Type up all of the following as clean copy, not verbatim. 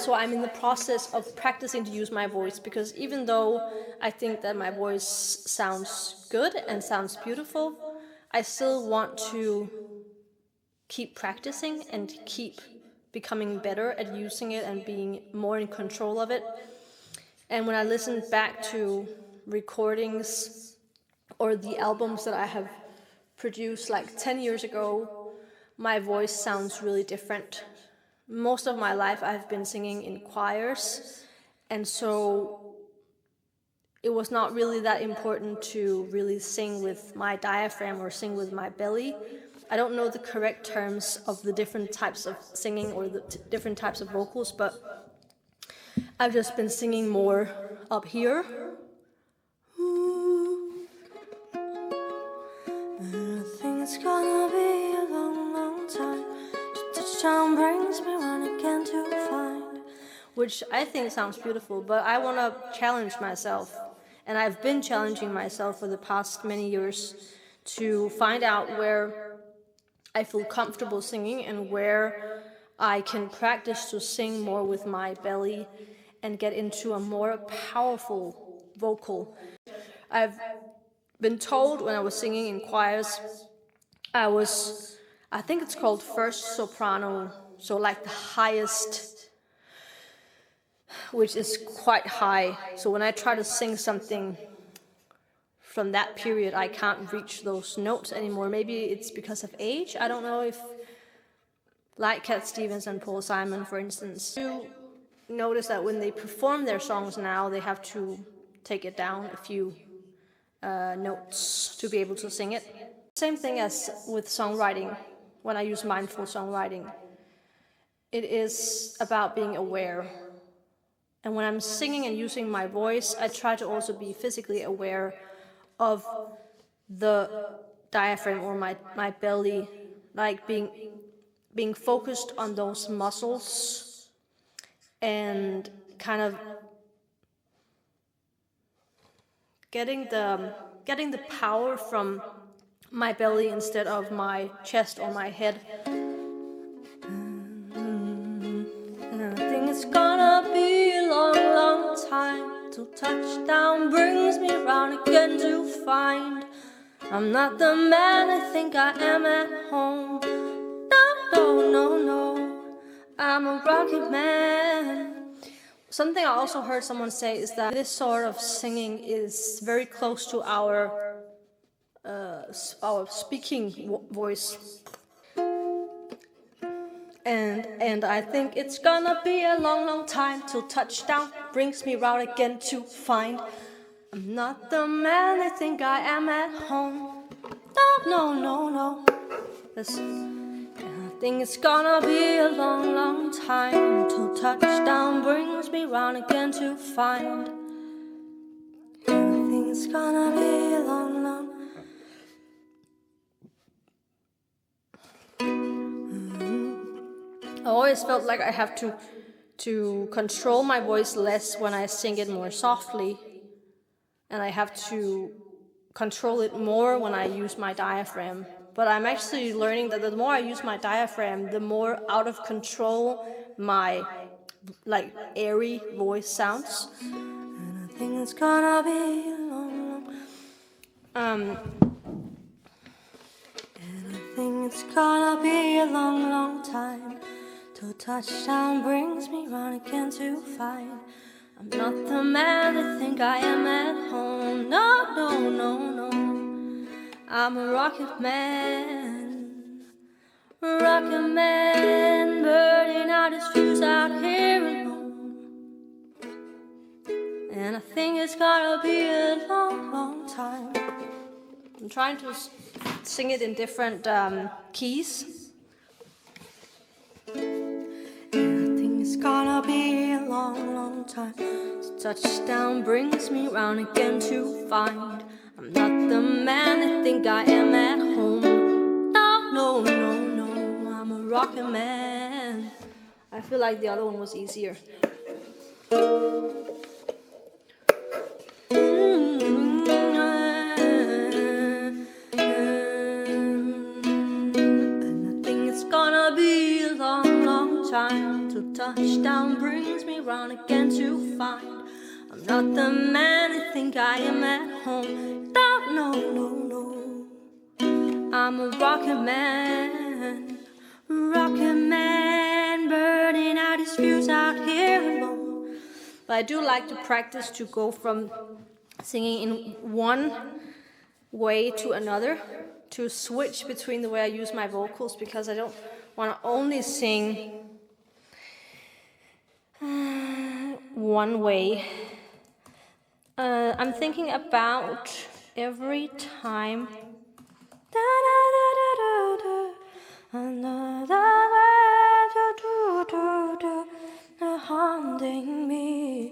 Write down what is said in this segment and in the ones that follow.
so I'm in the process of practicing to use my voice, because even though I think that my voice sounds good and sounds beautiful, I still want to keep practicing and keep becoming better at using it and being more in control of it. And when I listen back to recordings or the albums that I have produced like 10 years ago, my voice sounds really different. Most of my life I've been singing in choirs, and so it was not really that important to really sing with my diaphragm or sing with my belly. I don't know the correct terms of the different types of singing or the different types of vocals, but I've just been singing more up here. I think it's gonna be a long, long time. Touchdown brings me round again to find. Which I think sounds beautiful, but I want to challenge myself. And I've been challenging myself for the past many years to find out where I feel comfortable singing and where I can practice to sing more with my belly and get into a more powerful vocal. I've been told when I was singing in choirs, I think it's called first soprano, so like the highest, which is quite high. So when I try to sing something from that period, I can't reach those notes anymore. Maybe it's because of age. I don't know if, like Cat Stevens and Paul Simon, for instance, you notice that when they perform their songs now, they have to take it down a few notes to be able to sing it. Same thing as with songwriting, when I use mindful songwriting. It is about being aware. And when I'm singing and using my voice, I try to also be physically aware of the diaphragm or my belly, like being focused on those muscles and kind of getting the power from my belly instead of my chest or my head. And I think it's gonna be a long, long time till touchdown brings me round again to find I'm not the man I think I am at home. No, I'm a rocket man. Something I also heard someone say is that this sort of singing is very close to our speaking voice. And I think it's gonna be a long, long time till touchdown brings me round again to find I'm not the man I think I am at home. No. I think it's gonna be a long, long time till touchdown brings me round again to find. I think it's gonna be a long, long. I always felt like I have to control my voice less when I sing it more softly, and I have to control it more when I use my diaphragm. But I'm actually learning that the more I use my diaphragm, the more out of control my like airy voice sounds. And I think it's gonna be a long, and I think it's gonna be a long, long time till touchdown brings me round again to find I'm not the man I think I am at home. No. I'm a rocket man, burning out his fuse out here alone. And I think it's gonna be a long, long time. I'm trying to sing it in different keys. And I think it's gonna be a long, long time. Touchdown brings me round again to find I'm not the man I think I am at home. No, I'm a rocket man. I feel like the other one was easier. And I think it's gonna be a long, long time till touchdown brings me round again to find I'm not the man I think I am at home. Don't know, no. I'm a rocket man, burning out his fuse out here alone. But I do like to practice to go from singing in one way to another, to switch between the way I use my vocals, because I don't want to only sing one way. I'm thinking about every time haunting me,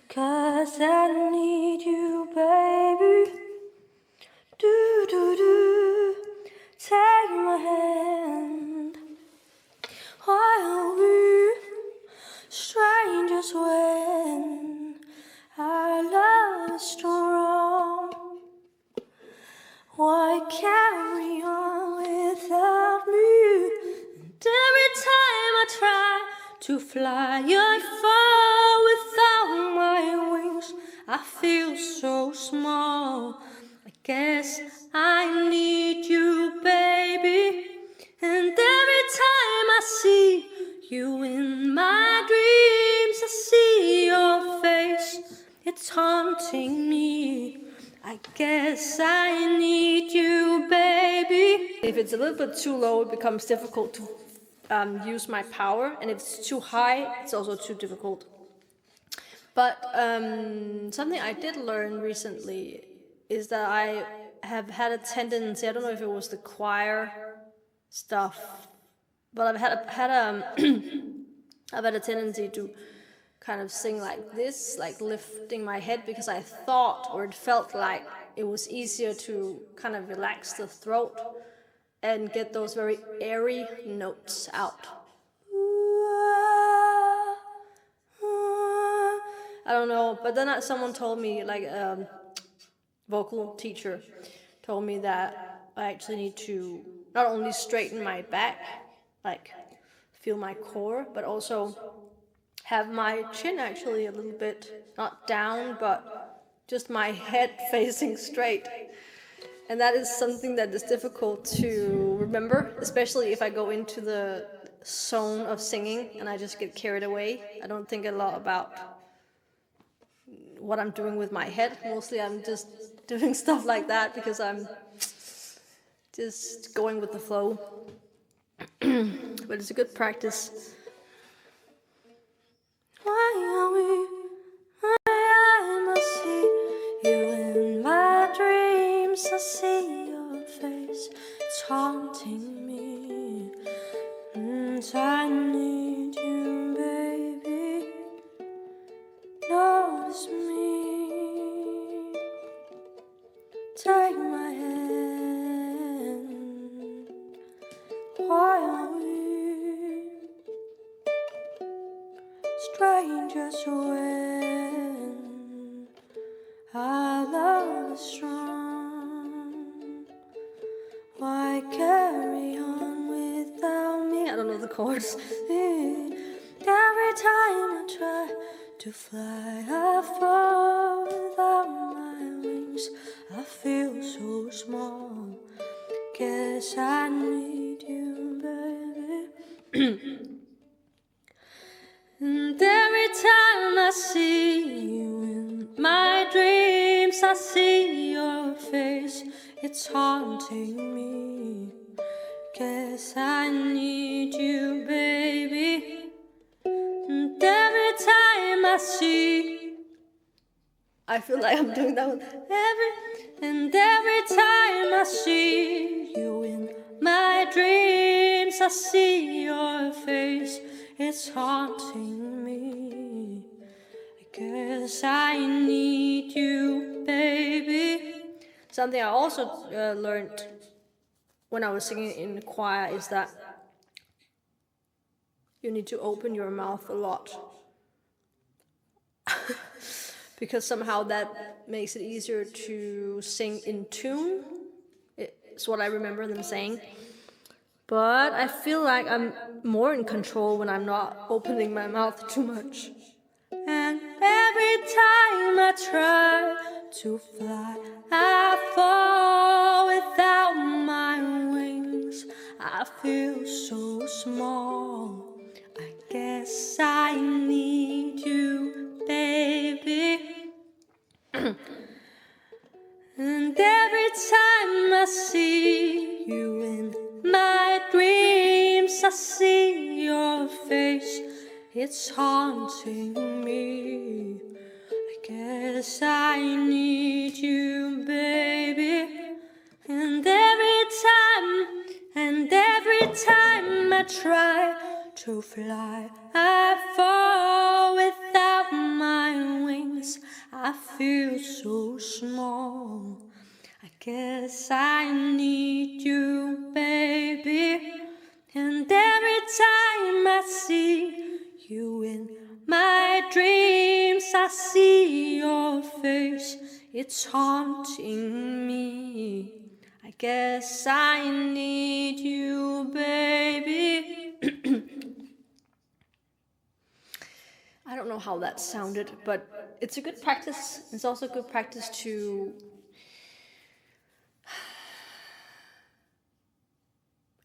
'cause I need you, baby. Take my hand while we strangers when our love is strong. Why carry on without me? And every time I try to fly, I fall without my wings. I feel so small. I guess I need you, baby. And every time I see you in my dreams, I see your face. It's haunting me. I guess I need you, baby. If it's a little bit too low, it becomes difficult to use my power. And if it's too high, it's also too difficult. But something I did learn recently is that I have had a tendency, I don't know if it was the choir stuff, but I've had a tendency to kind of sing like this, like lifting my head, because I thought, or it felt like it was easier to kind of relax the throat and get those very airy notes out. I don't know, but then someone told me, like vocal teacher told me that I actually need to not only straighten my back, like feel my core, but also have my chin actually a little bit, not down, but just my head facing straight. And that is something that is difficult to remember, especially if I go into the zone of singing and I just get carried away. I don't think a lot about what I'm doing with my head. Mostly I'm just doing stuff like that because I'm just going with the flow. But it's a good practice. Why are we? I must see you in my dreams. I see your face. It's haunting me. And I need you, baby. Notice me. Take my hand. Why are we strangers when our love is strong? Why carry on without me? I don't know the chords. Every time I try to fly, I fall without my wings. I feel so small. Guess I need you, baby. And every time I see you in my dreams, I see your face. It's haunting me. Guess I need you, baby. And every time I see, I feel like I'm doing that one. Every time I see you in my dreams, I see your face. It's haunting me. I guess I need you, baby. Something I also learned when I was singing in the choir is that you need to open your mouth a lot. Because somehow that makes it easier to sing in tune. It's what I remember them saying. But I feel like I'm more in control when I'm not opening my mouth too much. And every time I try to fly, I fall without my wings. I feel so small. I guess I need you, baby. And every time I see you in my dreams, I see your face. It's haunting me. I guess I need you, baby. And every time I try to fly, I fall without my wings. I feel so small. I guess I need you, baby. And every time I see you in my dreams, I see your face. It's haunting me. I guess I need you, baby. I don't know how that sounded, but it's a good practice. It's also a good practice to...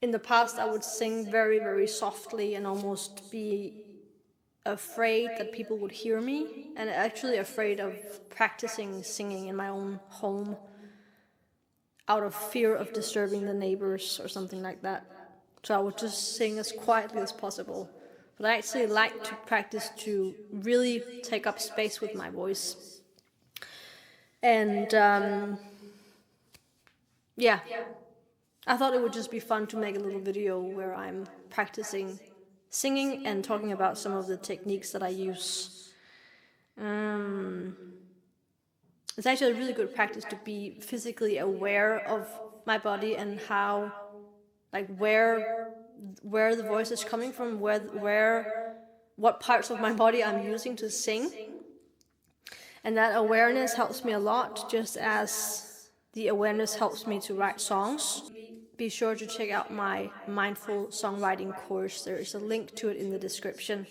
In the past, I would sing very, very softly and almost be afraid that people would hear me, and actually afraid of practicing singing in my own home out of fear of disturbing the neighbors or something like that. So I would just sing as quietly as possible. But I actually like to practice to really take up space with my voice. And yeah, I thought it would just be fun to make a little video where I'm practicing singing and talking about some of the techniques that I use. It's actually a really good practice to be physically aware of my body and how, like, where the voice is coming from, what parts of my body I'm using to sing. And that awareness helps me a lot, just as the awareness helps me to write songs. Be sure to check out my mindful songwriting course. There is a link to it in the description.